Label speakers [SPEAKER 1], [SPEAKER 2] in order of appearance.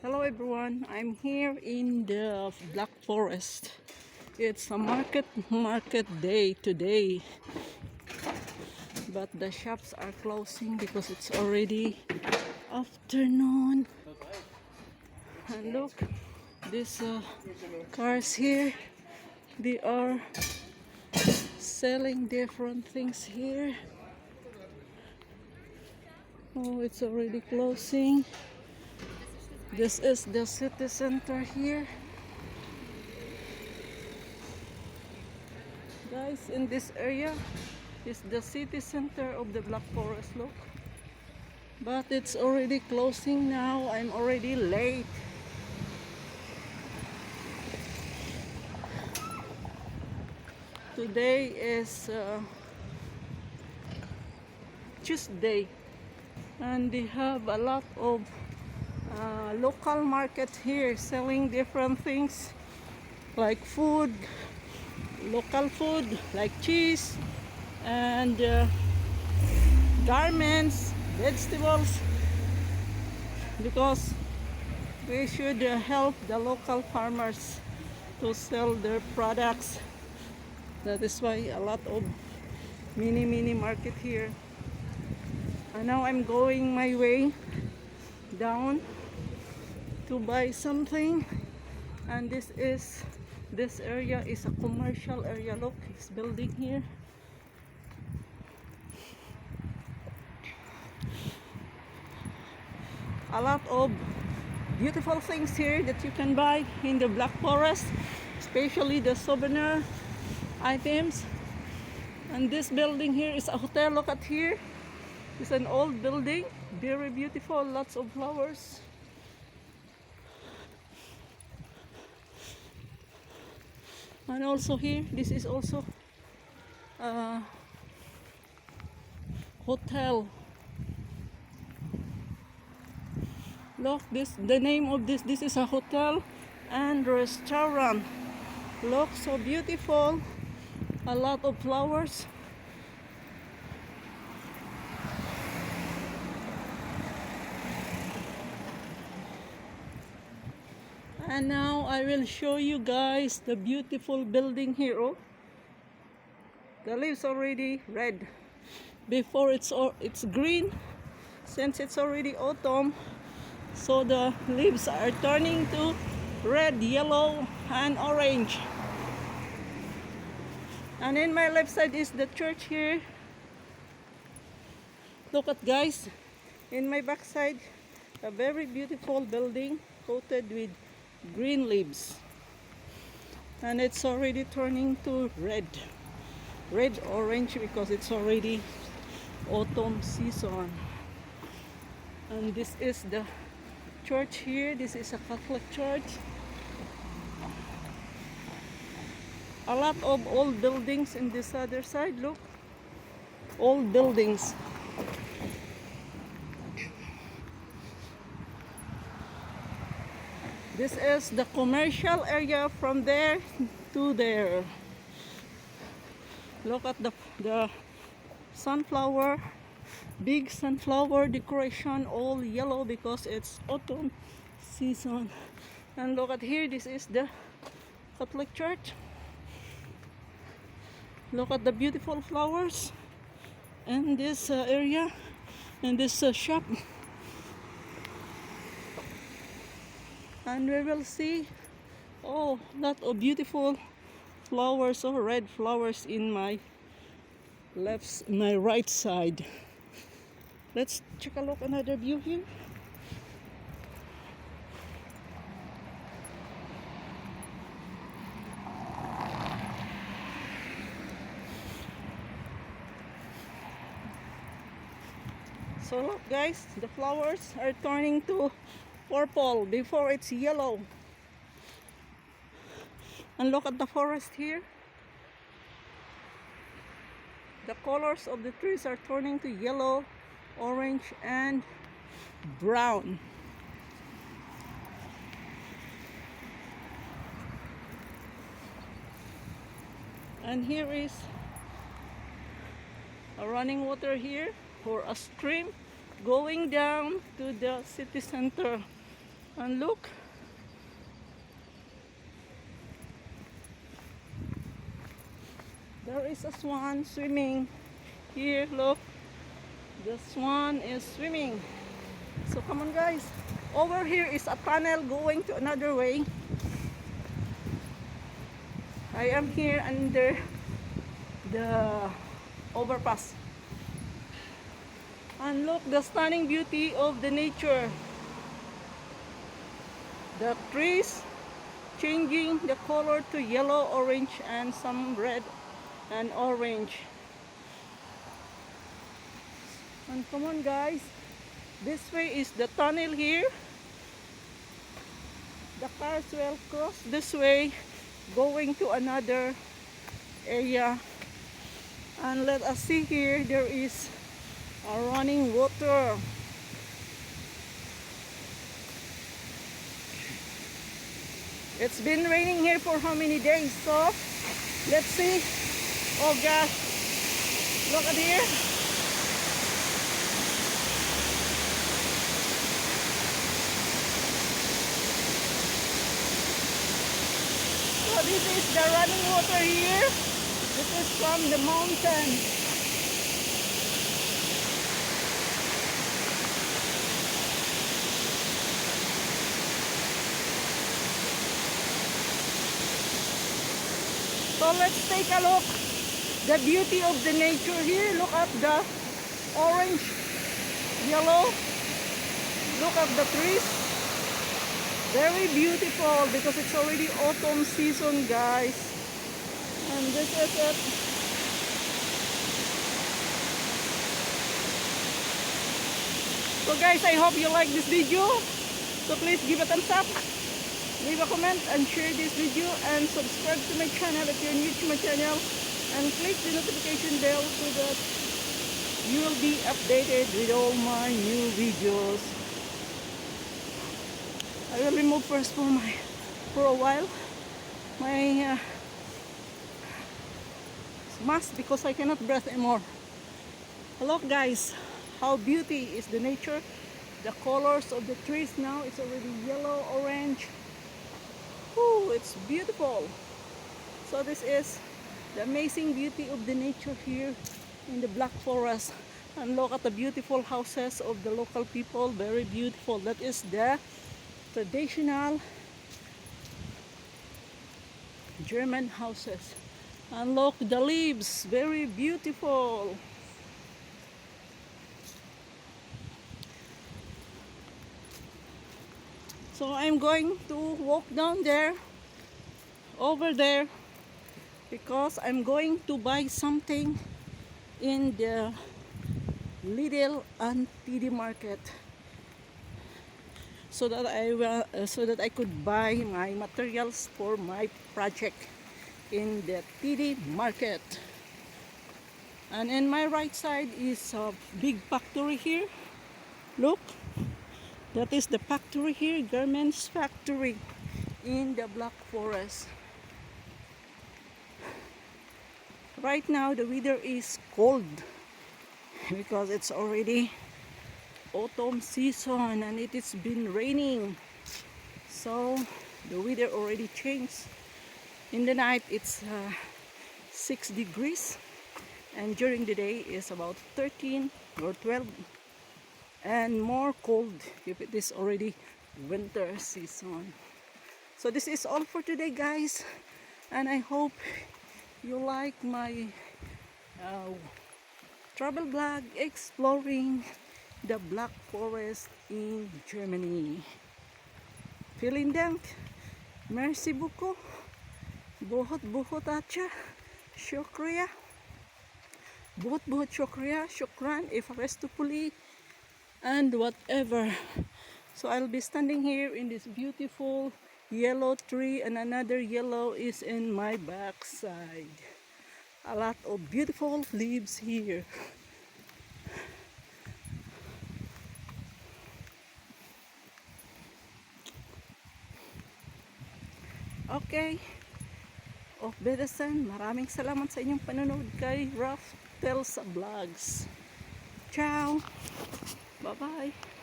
[SPEAKER 1] Hello everyone, I'm here in the Black Forest. It's a market day today, but the shops are closing because it's already afternoon. And look, these cars here, they are selling different things here. Oh, it's already closing. This is the city center here. Guys, in this area is the city center of the Black Forest, look. But it's already closing now. I'm already late. Today is Tuesday, and they have a lot of local market here selling different things like food, local food like cheese and garments, vegetables, because we should help the local farmers to sell their products. That is why a lot of mini market here. And now I'm going my way down to buy something. And this area is a commercial area. Look, this building here. A lot of beautiful things here that you can buy in the Black Forest, especially the souvenir items. And this building here is a hotel. Look at here. It's an old building, very beautiful, lots of flowers. And also here, this is also a hotel. Look, the name of this is a hotel and restaurant. Look, so beautiful. A lot of flowers. And now I will show you guys the beautiful building here. Oh, the leaves already red. Before it's green, since it's already autumn, so the leaves are turning to red, yellow, and orange. And in my left side is the church here. Look at, guys, in my back side, a very beautiful building coated with green leaves, and it's already turning to red orange because it's already autumn season. And this is the church here. This is a Catholic church. A lot of old buildings in this other side. Look, old buildings. This is the commercial area from there to there. Look at the sunflower, big sunflower decoration, all yellow because it's autumn season. And look at here, this is the Catholic church. Look at the beautiful flowers in this area, in this shop. And we will see lot of beautiful flowers, or red flowers in my right side. Let's check a look another view here. So look, guys, the flowers are turning to purple. Before it's yellow. And look at the forest here. The colors of the trees are turning to yellow, orange, and brown. And here is a running water here, or a stream going down to the city center. And look, there is a swan swimming here. Look, the swan is swimming. So come on guys, over here is a tunnel going to another way. I am here under the overpass. And look, the stunning beauty of the nature. The trees changing the color to yellow, orange, and some red and orange. And come on guys, this way is the tunnel here. The cars will cross this way going to another area. And let us see here, there is a running water. It's been raining here for how many days? So let's see. Oh gosh, look at here. So this is the running water here. This is from the mountain. So let's take a look. The beauty of the nature here. Look at the orange, yellow. Look at the trees. Very beautiful because it's already autumn season, guys. And this is it. So guys, I hope you like this video. So please give a thumbs up, leave a comment, and share this video, and subscribe to my channel if you're new to my channel, and click the notification bell so that you will be updated with all my new videos. I will remove first for a while my mask because I cannot breathe anymore. Hello guys, how beauty is the nature. The colors of the trees now, it's already yellow, orange. Ooh, it's beautiful. So this is the amazing beauty of the nature here in the Black Forest. And look at the beautiful houses of the local people, very beautiful. That is the traditional German houses. And look, the leaves, very beautiful. So I'm going to walk down there, over there, because I'm going to buy something in the Lidl and TD market, so that I could buy my materials for my project in the TD market. And in my right side is a big factory here. Look. That is the factory here, garments factory in the Black Forest. Right now the weather is cold because it's already autumn season and it has been raining. So the weather already changed. In the night it's 6 degrees and during the day is about 13 or 12 and more cold if it is already winter season. So this is all for today, guys, and I hope you like my travel vlog exploring the Black Forest in Germany. Vielen Dank, merci beaucoup, बहुत अच्छा, शुक्रिया, बहुत शुक्रिया, shukran, ifarestupuli, and whatever. So I'll be standing here in this beautiful yellow tree, and another yellow is in my backside. A lot of beautiful leaves here. Okay, auf Wiedersehen. Maraming salamat sa inyong panonood kay Ralph Tells Vlogs. Ciao. Bye-bye.